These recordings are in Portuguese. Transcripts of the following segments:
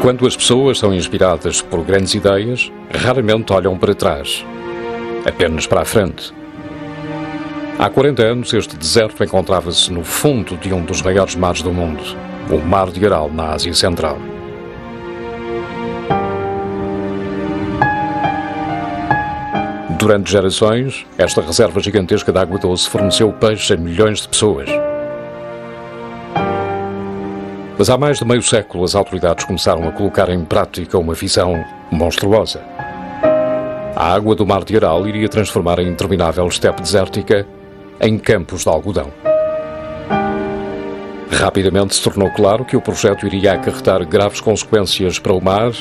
Quando as pessoas são inspiradas por grandes ideias, raramente olham para trás, apenas para a frente. Há 40 anos, este deserto encontrava-se no fundo de um dos maiores mares do mundo, o Mar de Aral, na Ásia Central. Durante gerações, esta reserva gigantesca de água doce forneceu peixe a milhões de pessoas. Mas há mais de meio século, as autoridades começaram a colocar em prática uma visão monstruosa. A água do Mar de Aral iria transformar a interminável estepe desértica em campos de algodão. Rapidamente se tornou claro que o projeto iria acarretar graves consequências para o mar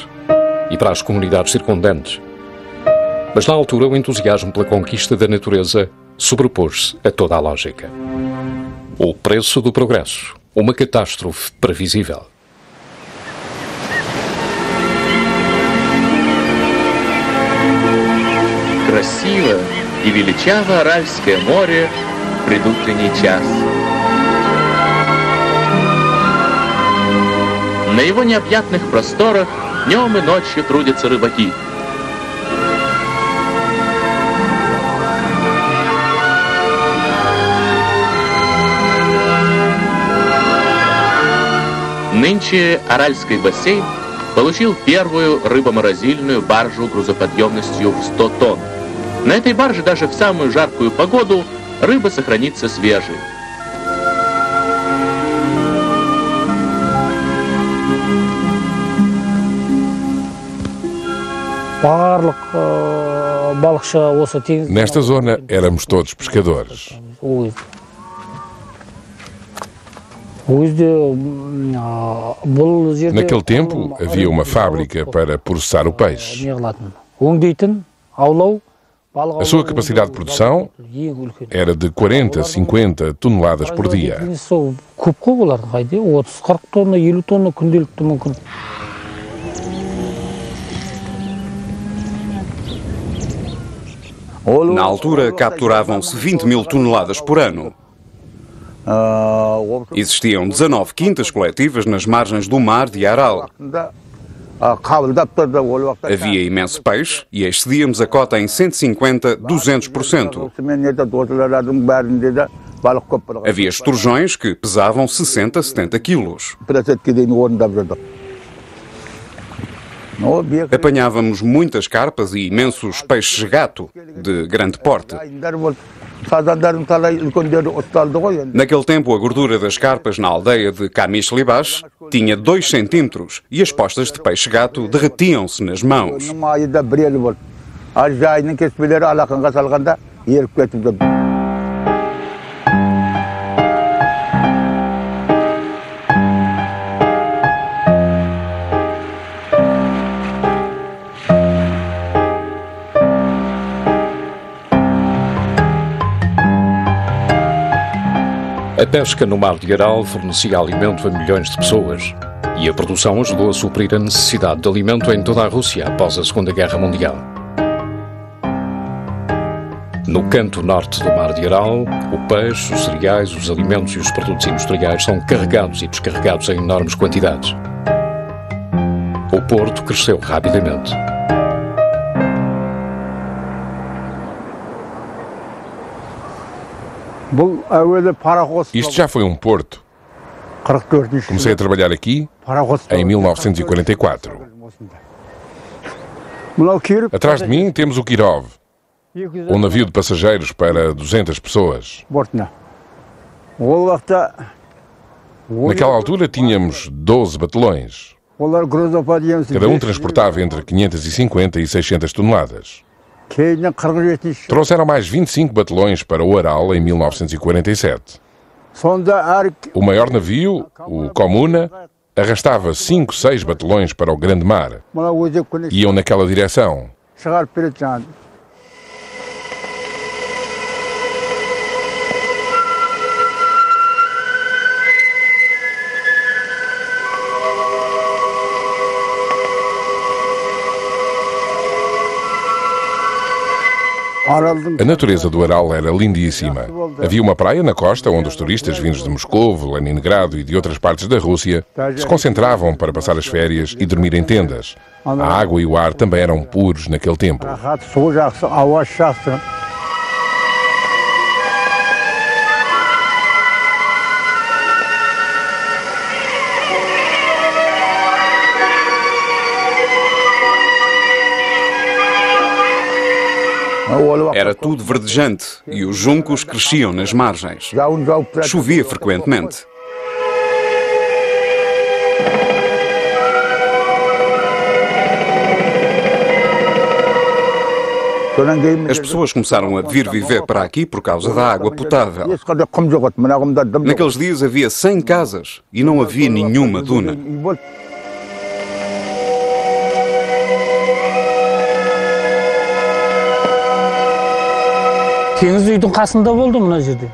e para as comunidades circundantes. Mas na altura o entusiasmo pela conquista da natureza sobrepôs-se a toda a lógica. O preço do progresso, uma catástrofe previsível. Красиво и величаво Аральское море в предутренний час. На его необъятных просторах днем и ночью трудятся рыбаки. Нынче Аральский бассейн получил первую рыбоморозильную баржу грузоподъемностью в 100 тонн. На этой барже даже в самую жаркую погоду рыба сохранится свежей. Nesta zona éramos todos pescadores. Naquele tempo havia uma fábrica para processar o peixe. A sua capacidade de produção era de 40 a 50 toneladas por dia. Na altura, capturavam-se 20 mil toneladas por ano. Existiam 19 quintas coletivas nas margens do Mar de Aral. Havia imenso peixe e excedíamos a cota em 150%, 200%. Havia esturjões que pesavam 60, 70 quilos. Apanhávamos muitas carpas e imensos peixes-gato de grande porte. Naquele tempo, a gordura das carpas na aldeia de Kamishlibash tinha 2 centímetros e as postas de peixe-gato derretiam-se nas mãos. A pesca no Mar de Aral fornecia alimento a milhões de pessoas e a produção ajudou a suprir a necessidade de alimento em toda a Rússia após a Segunda Guerra Mundial. No canto norte do Mar de Aral, o peixe, os cereais, os alimentos e os produtos industriais são carregados e descarregados em enormes quantidades. O porto cresceu rapidamente. Isto já foi um porto. Comecei a trabalhar aqui em 1944. Atrás de mim temos o Kirov, um navio de passageiros para 200 pessoas. Naquela altura tínhamos 12 batelões. Cada um transportava entre 550 e 600 toneladas. Trouxeram mais 25 batelões para o Aral em 1947. O maior navio, o Komuna, arrastava 5, 6 batelões para o grande mar. Iam naquela direção. A natureza do Aral era lindíssima. Havia uma praia na costa onde os turistas vindos de Moscovo, Leningrado e de outras partes da Rússia se concentravam para passar as férias e dormir em tendas. A água e o ar também eram puros naquele tempo. Era tudo verdejante e os juncos cresciam nas margens. Chovia frequentemente. As pessoas começaram a vir viver para aqui por causa da água potável. Naqueles dias havia 100 casas e não havia nenhuma duna.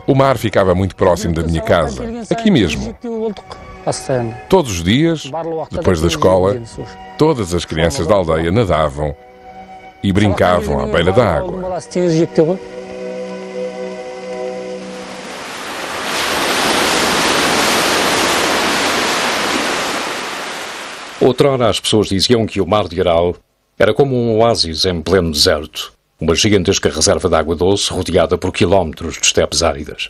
O mar ficava muito próximo da minha casa, aqui mesmo. Todos os dias, depois da escola, todas as crianças da aldeia nadavam e brincavam à beira da água. Outrora as pessoas diziam que o Mar de Aral era como um oásis em pleno deserto. Uma gigantesca reserva de água doce rodeada por quilómetros de estepes áridas.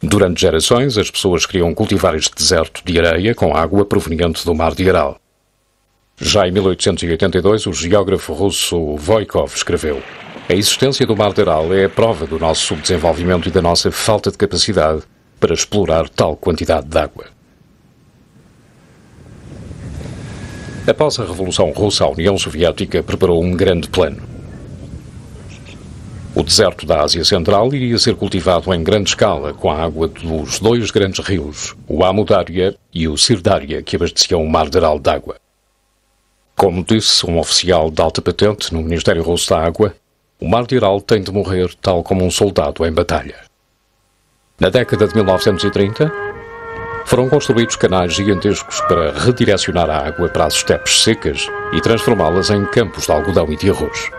Durante gerações, as pessoas queriam cultivar este deserto de areia com água proveniente do Mar de Aral. Já em 1882, o geógrafo russo Voikov escreveu: a existência do Mar de Aral é a prova do nosso subdesenvolvimento e da nossa falta de capacidade para explorar tal quantidade de água. Após a Revolução Russa, a União Soviética preparou um grande plano. O deserto da Ásia Central iria ser cultivado em grande escala com a água dos dois grandes rios, o Amudarya e o Sirdarya, que abasteciam o Mar de Aral de água. Como disse um oficial de alta patente no Ministério Russo da Água, o Mar de Aral tem de morrer tal como um soldado em batalha. Na década de 1930, foram construídos canais gigantescos para redirecionar a água para as estepes secas e transformá-las em campos de algodão e de arroz.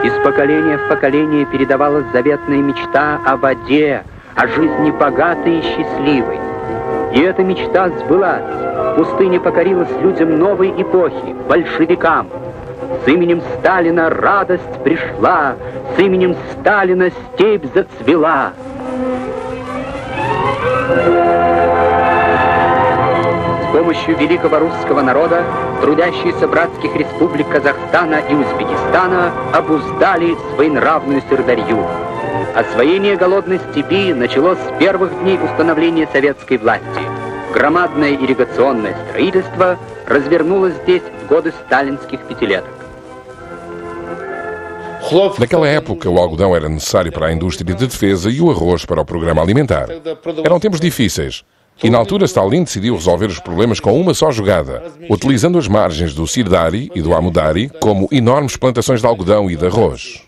Из поколения в поколение передавалась заветная мечта о воде, о жизни богатой и счастливой. И эта мечта сбылась. Пустыня покорилась людям новой эпохи, большевикам. С именем Сталина радость пришла, с именем Сталина степь зацвела. С помощью великого русского народа трудящиеся братских республик Казахстана и Узбекистана обуздали своенравную Сырдарью. Освоение голодной степи началось с первых дней установления советской власти. Громадное ирригационное строительство развернулось здесь в годы сталинских пятилеток. Naquela época, o algodão era necessário para a indústria de defesa e o arroz para o programa alimentar. Eram tempos difíceis. E na altura Stalin decidiu resolver os problemas com uma só jogada, utilizando as margens do Sirdari e do Amudari como enormes plantações de algodão e de arroz.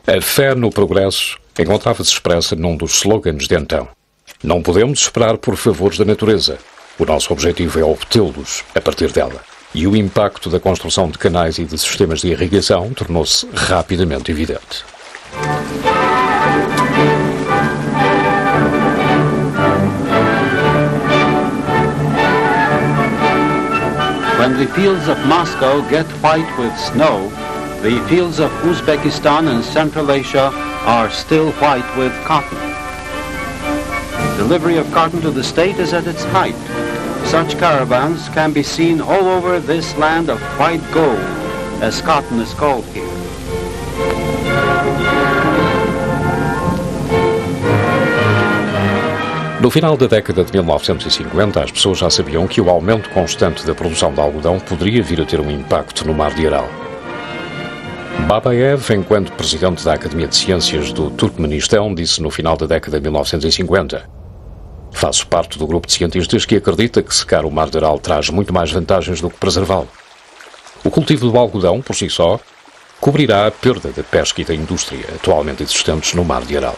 A fé no progresso encontrava-se expressa num dos slogans de então. Não podemos esperar por favores da natureza. O nosso objetivo é obtê-los a partir dela. E o impacto da construção de canais e de sistemas de irrigação tornou-se rapidamente evidente. When the fields of Moscow get white with snow, the fields of Uzbekistan and Central Asia are still white with cotton. Delivery of cotton to the state is at its height. Such caravans can be seen all over this land of white gold, as cotton is called here. No final da década de 1950, as pessoas já sabiam que o aumento constante da produção de algodão poderia vir a ter um impacto no Mar de Aral. Babaev, enquanto presidente da Academia de Ciências do Turcomenistão, disse no final da década de 1950: faço parte do grupo de cientistas que acredita que secar o Mar de Aral traz muito mais vantagens do que preservá-lo. O cultivo do algodão, por si só, cobrirá a perda da pesca e da indústria atualmente existentes no Mar de Aral.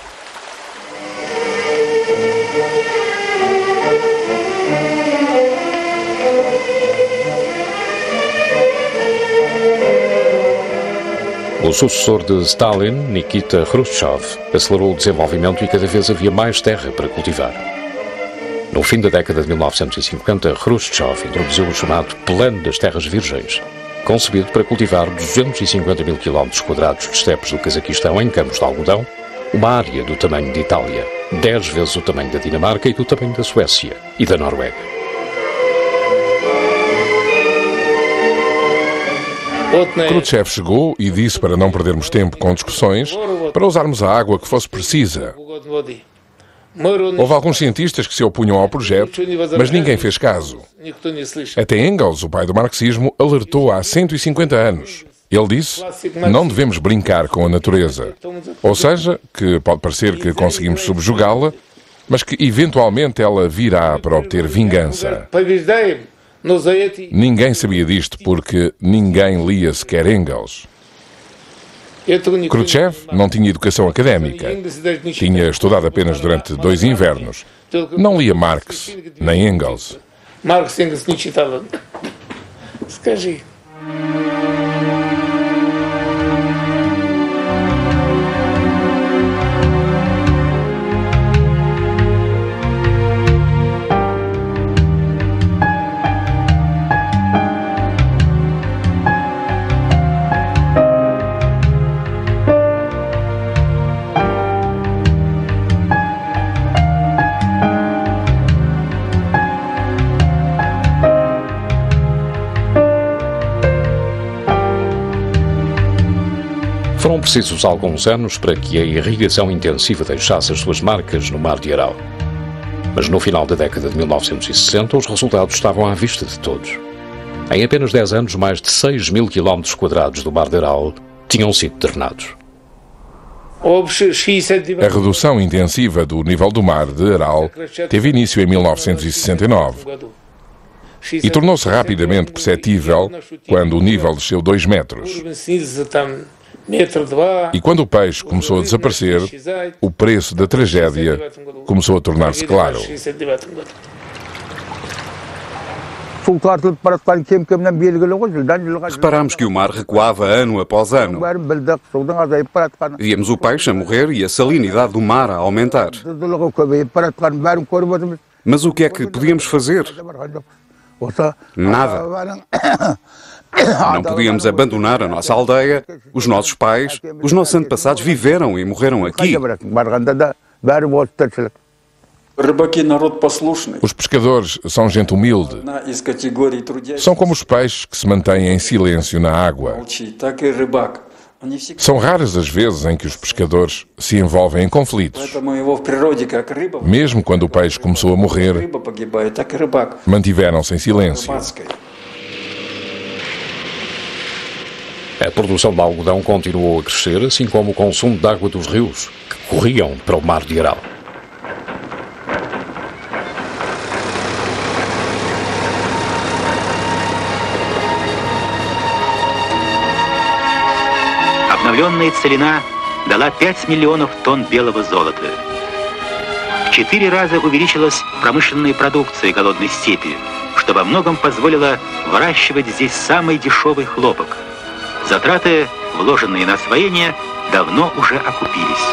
O sucessor de Stalin, Nikita Khrushchev, acelerou o desenvolvimento e cada vez havia mais terra para cultivar. No fim da década de 1950, Khrushchev introduziu o chamado Plano das Terras Virgens, concebido para cultivar 250 mil quilómetros quadrados de estepes do Cazaquistão em campos de algodão, uma área do tamanho de Itália, 10 vezes o tamanho da Dinamarca e do tamanho da Suécia e da Noruega. Khrushchev chegou e disse para não perdermos tempo com discussões, para usarmos a água que fosse precisa. Houve alguns cientistas que se opunham ao projeto, mas ninguém fez caso. Até Engels, o pai do marxismo, alertou há 150 anos. Ele disse: não devemos brincar com a natureza. Ou seja, que pode parecer que conseguimos subjugá-la, mas que eventualmente ela virá para obter vingança. Ninguém sabia disto porque ninguém lia sequer Engels. Khrushchev não tinha educação académica. Tinha estudado apenas durante 2 invernos. Não lia Marx, nem Engels. Marx, Engels не читал. Скажи. Foram precisos alguns anos para que a irrigação intensiva deixasse as suas marcas no Mar de Aral. Mas no final da década de 1960, os resultados estavam à vista de todos. Em apenas 10 anos, mais de 6 mil quilómetros quadrados do Mar de Aral tinham sido drenados. A redução intensiva do nível do Mar de Aral teve início em 1969 e tornou-se rapidamente perceptível quando o nível desceu 2 metros. E quando o peixe começou a desaparecer, o preço da tragédia começou a tornar-se claro. Reparámos que o mar recuava ano após ano. Víamos o peixe a morrer e a salinidade do mar a aumentar. Mas o que é que podíamos fazer? Nada. Não podíamos abandonar a nossa aldeia, os nossos pais, os nossos antepassados viveram e morreram aqui. Os pescadores são gente humilde. São como os peixes que se mantêm em silêncio na água. São raras as vezes em que os pescadores se envolvem em conflitos. Mesmo quando o peixe começou a morrer, mantiveram-se em silêncio. A produção de algodão continuou a crescer, assim como o consumo de água dos rios, que corriam para o Mar de Aral. Обновленная целина дала 5 миллионов тонн белого золота. В 4 раза увеличилась промышленная продукция голодной степи, что во многом позволило выращивать здесь самый дешевый хлопок. Затраты, вложенные на освоение, давно уже окупились.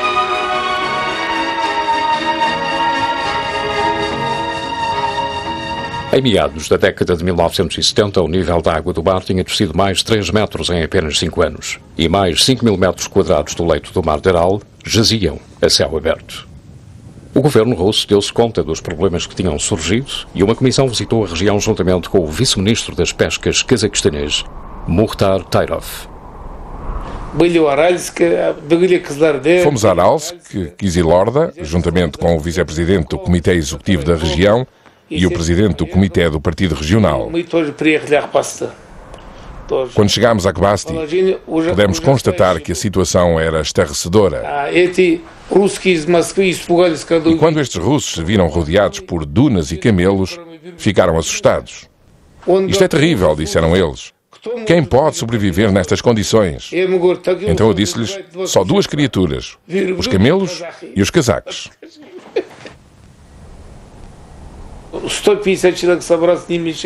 Em meados da década de 1970, o nível da água do mar tinha descido mais 3 metros em apenas 5 anos, e mais 5 mil metros quadrados do leito do Mar de Aral jaziam a céu aberto. O governo russo deu-se conta dos problemas que tinham surgido e uma comissão visitou a região juntamente com o vice-ministro das pescas cazaquistanês, Mukhtar Tayrov. Fomos a Aralsk, Kizilorda, juntamente com o vice-presidente do Comitê Executivo da região e o presidente do Comitê do Partido Regional. Quando chegámos a Kbasti, pudemos constatar que a situação era estarrecedora. E quando estes russos se viram rodeados por dunas e camelos, ficaram assustados. Isto é terrível, disseram eles. Quem pode sobreviver nestas condições? Então eu disse-lhes, só 2 criaturas, os camelos e os cazaques.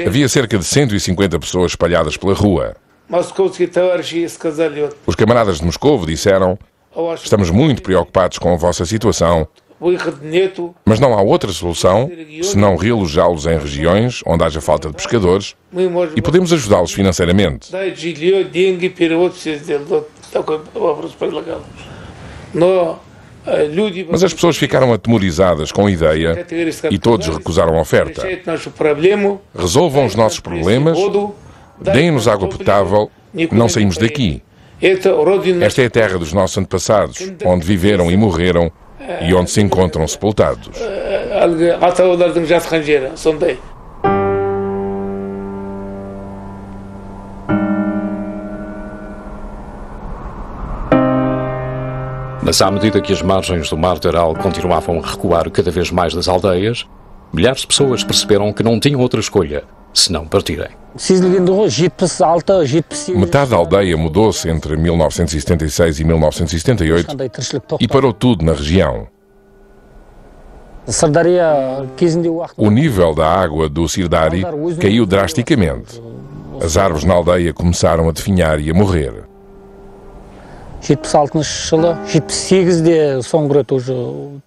Havia cerca de 150 pessoas espalhadas pela rua. Os camaradas de Moscovo disseram: estamos muito preocupados com a vossa situação, mas não há outra solução senão realojá-los em regiões onde haja falta de pescadores e podemos ajudá-los financeiramente. Mas as pessoas ficaram atemorizadas com a ideia e todos recusaram a oferta. Resolvam os nossos problemas, deem-nos água potável, não saímos daqui. Esta é a terra dos nossos antepassados, onde viveram e morreram e onde se encontram sepultados. Mas à medida que as margens do Mar de Aral continuavam a recuar cada vez mais das aldeias, milhares de pessoas perceberam que não tinham outra escolha senão partirem. Metade da aldeia mudou-se entre 1976 e 1978 e parou tudo na região. O nível da água do Sirdari caiu drasticamente. As árvores na aldeia começaram a definhar e a morrer.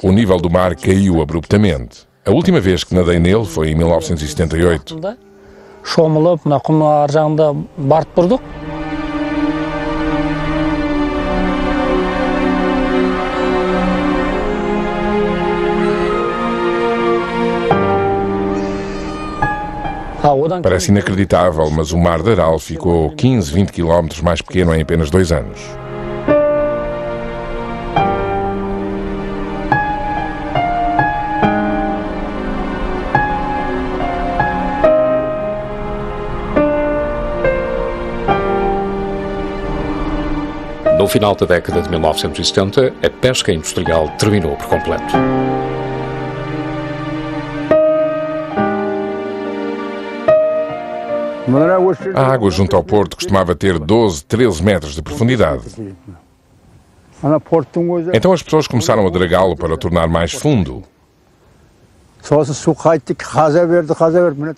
O nível do mar caiu abruptamente. A última vez que nadei nele foi em 1978. Parece inacreditável, mas o Mar de Aral ficou 15, 20 quilómetros mais pequeno em apenas 2 anos. No final da década de 1970, a pesca industrial terminou por completo. A água junto ao porto costumava ter 12, 13 metros de profundidade. Então as pessoas começaram a dragá-lo para o tornar mais fundo.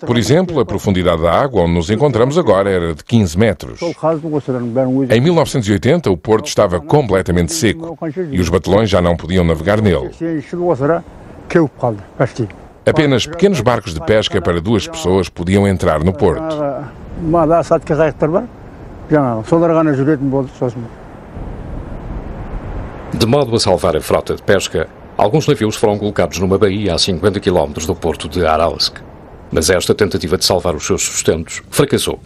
Por exemplo, a profundidade da água onde nos encontramos agora era de 15 metros. Em 1980, o porto estava completamente seco e os batelões já não podiam navegar nele. Apenas pequenos barcos de pesca para 2 pessoas podiam entrar no porto. De modo a salvar a frota de pesca, alguns navios foram colocados numa baía a 50 km do porto de Aralsk. Mas esta tentativa de salvar os seus sustentos fracassou.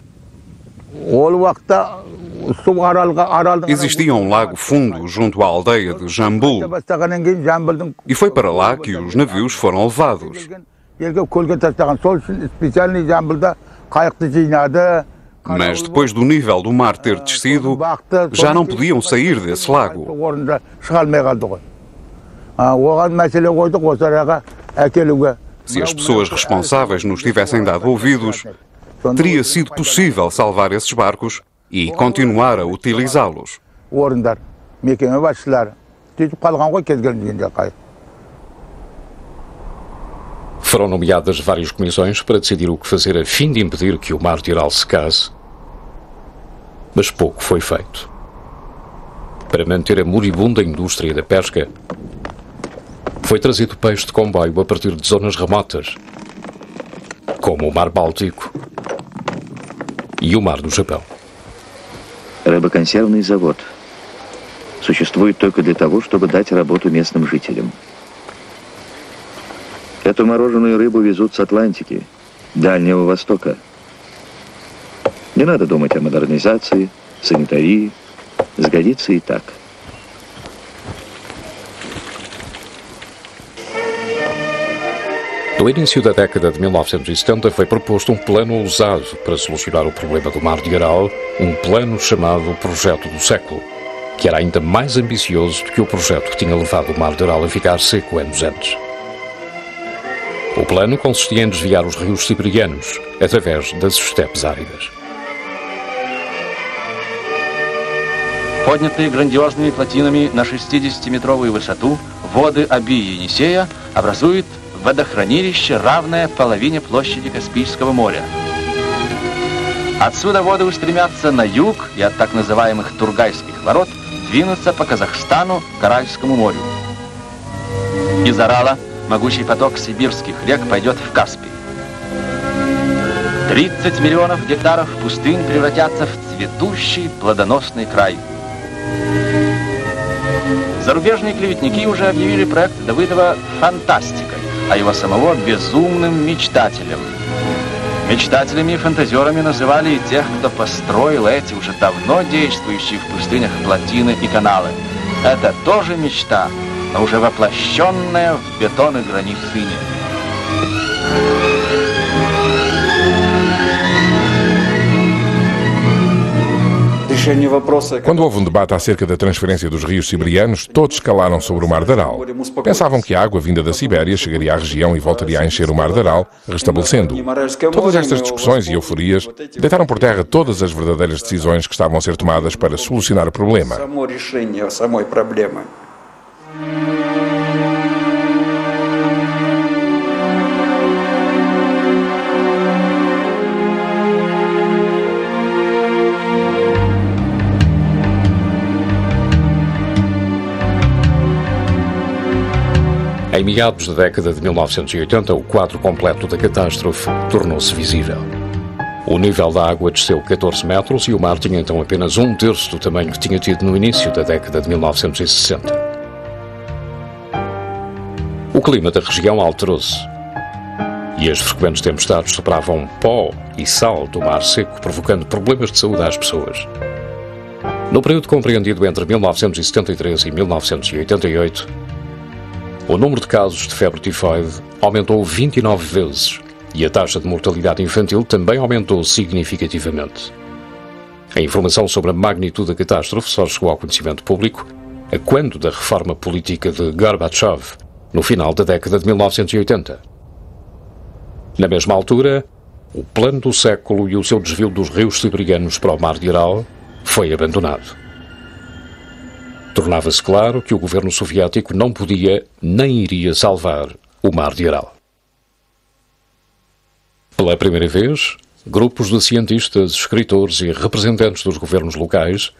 Existia um lago fundo junto à aldeia de Jambul e foi para lá que os navios foram levados. Mas depois do nível do mar ter descido, já não podiam sair desse lago. Se as pessoas responsáveis nos tivessem dado ouvidos, teria sido possível salvar esses barcos e continuar a utilizá-los. Foram nomeadas várias comissões para decidir o que fazer a fim de impedir que o Mar de Aral secasse, mas pouco foi feito. Para manter a moribunda indústria da pesca, foi trazido peixe de comboio a partir de zonas remotas, como o Mar Báltico e o Mar do Japão. Рыбоконсервный завод существует только для того, чтобы дать работу местным жителям. Эту мороженую рыбу везут с Атлантики, Дальнего Востока. Не надо думать о модернизации, санитарии. Сгодится и так. No início da década de 1970 foi proposto um plano ousado para solucionar o problema do Mar de Aral, um plano chamado Projeto do Século, que era ainda mais ambicioso do que o projeto que tinha levado o Mar de Aral a ficar seco anos antes. O plano consistia em desviar os rios siberianos através das estepes áridas. Поднятые грандиозными плотинами на 60-метровую высоту, воды Оби и Енисея образуют водохранилище, равное половине площади Каспийского моря. Отсюда воды устремятся на юг и от так называемых Тургайских ворот двинутся по Казахстану к Аральскому морю. Из Арала могучий поток сибирских рек пойдет в Каспий. 30 миллионов гектаров пустынь превратятся в цветущий плодоносный край. Зарубежные клеветники уже объявили проект Давыдова фантастикой, а его самого безумным мечтателем. Мечтателями и фантазерами называли и тех, кто построил эти уже давно действующие в пустынях плотины и каналы. Это тоже мечта, но уже воплощенная в бетон и гранит ныне. Quando houve um debate acerca da transferência dos rios siberianos, todos calaram sobre o Mar de Aral. Pensavam que a água vinda da Sibéria chegaria à região e voltaria a encher o Mar de Aral, restabelecendo-o. Todas estas discussões e euforias deitaram por terra todas as verdadeiras decisões que estavam a ser tomadas para solucionar o problema. Em meados da década de 1980, o quadro completo da catástrofe tornou-se visível. O nível da água desceu 14 metros e o mar tinha então apenas 1/3 do tamanho que tinha tido no início da década de 1960. O clima da região alterou-se e as frequentes tempestades sopravam pó e sal do mar seco, provocando problemas de saúde às pessoas. No período compreendido entre 1973 e 1988, o número de casos de febre tifoide aumentou 29 vezes e a taxa de mortalidade infantil também aumentou significativamente. A informação sobre a magnitude da catástrofe só chegou ao conhecimento público a quando da reforma política de Gorbachev, no final da década de 1980. Na mesma altura, o plano do século e o seu desvio dos rios siberianos para o Mar de Aral foi abandonado. Tornava-se claro que o governo soviético não podia nem iria salvar o Mar de Aral. Pela primeira vez, grupos de cientistas, escritores e representantes dos governos locais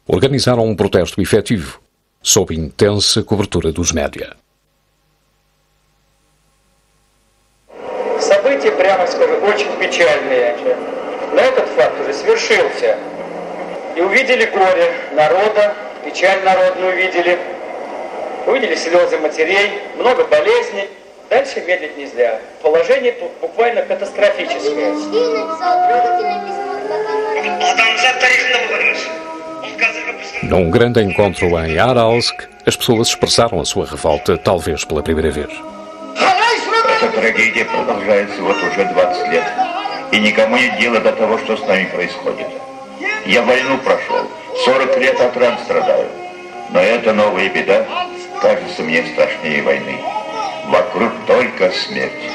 organizaram um protesto efetivo, sob intensa cobertura dos média. События, прямо скажем, очень печальные. Но этот факт уже свершился. И увидели горе народа, печаль народную увидели. Увидели слезы матерей, много болезней. Дальше медлить нельзя. Положение тут буквально катастрофическое. Num grande encontro em Aralsk, as pessoas expressaram a sua revolta, talvez pela primeira vez. Эта трагедия продолжается вот уже 20 лет. И никому нет дела до того, что с нами происходит. Я войну прошел, 40 лет от ран страдаю. Но эта новая беда кажется мне страшнее войны. Вокруг только смерть.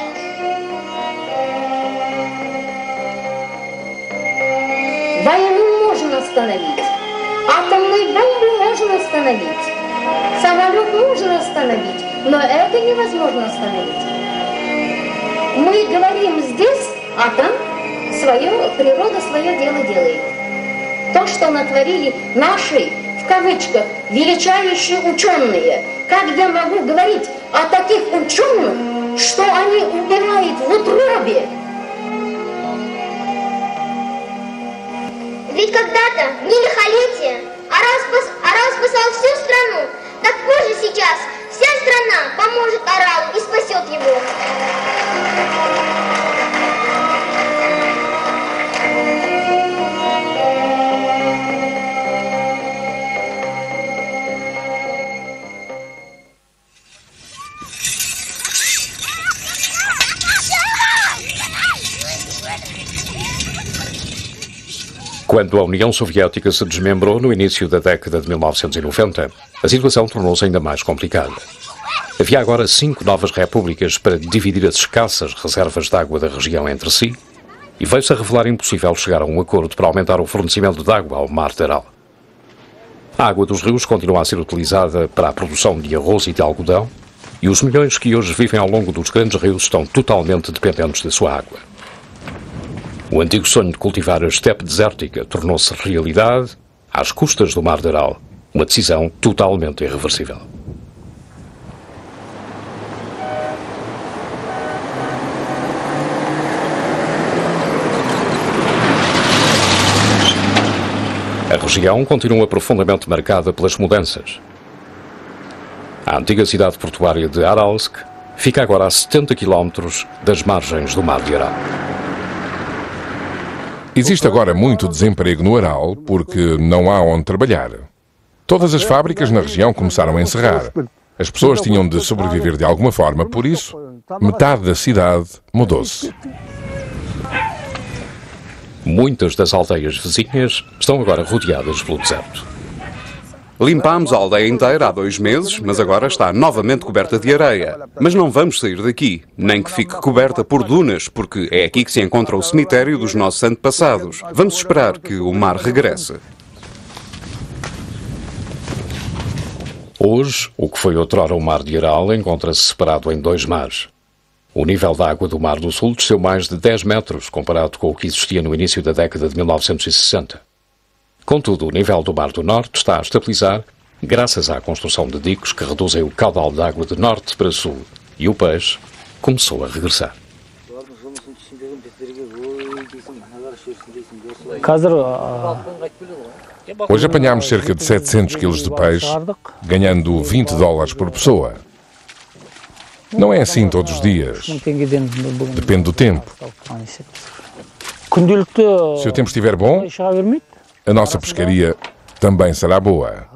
Войну можно остановить. Атомную бомбу можно остановить. Самолет можно остановить. Но это невозможно остановить. Мы говорим здесь, атом, природа свое дело делает. То, что натворили наши, в кавычках, величайшие ученые. Как я могу говорить о таких ученых, что они умирают в утробе? Ведь когда-то, в лихолетие, Арал спасал всю страну. Так позже сейчас вся страна поможет Аралу и спасет его. Quando a União Soviética se desmembrou no início da década de 1990, a situação tornou-se ainda mais complicada. Havia agora 5 novas repúblicas para dividir as escassas reservas de água da região entre si e veio-se a revelar impossível chegar a um acordo para aumentar o fornecimento de água ao Mar de Aral. A água dos rios continua a ser utilizada para a produção de arroz e de algodão e os milhões que hoje vivem ao longo dos grandes rios estão totalmente dependentes da sua água. O antigo sonho de cultivar a estepe desértica tornou-se realidade às custas do Mar de Aral. Uma decisão totalmente irreversível. A região continua profundamente marcada pelas mudanças. A antiga cidade portuária de Aralsk fica agora a 70 km das margens do Mar de Aral. Existe agora muito desemprego no Aral porque não há onde trabalhar. Todas as fábricas na região começaram a encerrar. As pessoas tinham de sobreviver de alguma forma, por isso, metade da cidade mudou-se. Muitas das aldeias vizinhas estão agora rodeadas pelo deserto. Limpámos a aldeia inteira há 2 meses, mas agora está novamente coberta de areia. Mas não vamos sair daqui, nem que fique coberta por dunas, porque é aqui que se encontra o cemitério dos nossos antepassados. Vamos esperar que o mar regresse. Hoje, o que foi outrora o Mar de Aral encontra-se separado em 2 mares. O nível da água do Mar do Sul desceu mais de 10 metros comparado com o que existia no início da década de 1960. Contudo, o nível do Mar do Norte está a estabilizar graças à construção de diques que reduzem o caudal de água de norte para sul e o peixe começou a regressar. Hoje apanhámos cerca de 700 quilos de peixe, ganhando $20 por pessoa. Não é assim todos os dias. Depende do tempo. Se o tempo estiver bom, a nossa pescaria também será boa.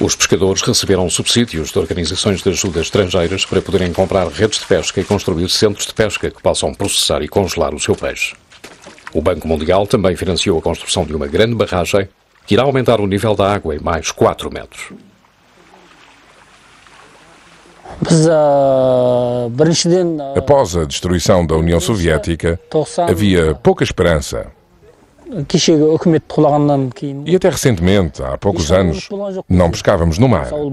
Os pescadores receberam subsídios de organizações de ajuda estrangeiras para poderem comprar redes de pesca e construir centros de pesca que possam processar e congelar o seu peixe. O Banco Mundial também financiou a construção de uma grande barragem que irá aumentar o nível da água em mais 4 metros. Após a destruição da União Soviética, havia pouca esperança. E até recentemente, há poucos anos, não pescávamos no mar. O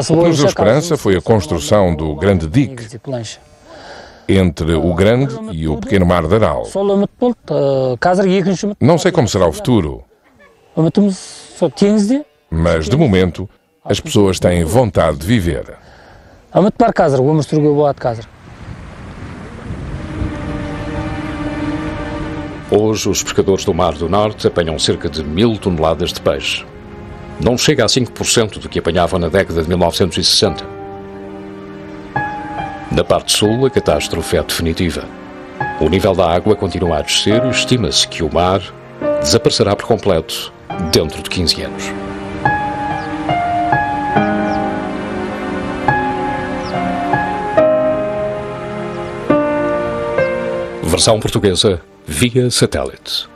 que nos deu esperança foi a construção do grande dique entre o grande e o pequeno Mar de Aral. Não sei como será o futuro, mas de momento as pessoas têm vontade de viver. Hoje, os pescadores do Mar do Norte apanham cerca de 1000 toneladas de peixe. Não chega a 5% do que apanhavam na década de 1960. Na parte sul, a catástrofe é definitiva. O nível da água continua a descer e estima-se que o mar desaparecerá por completo dentro de 15 anos. Versão portuguesa via satélite.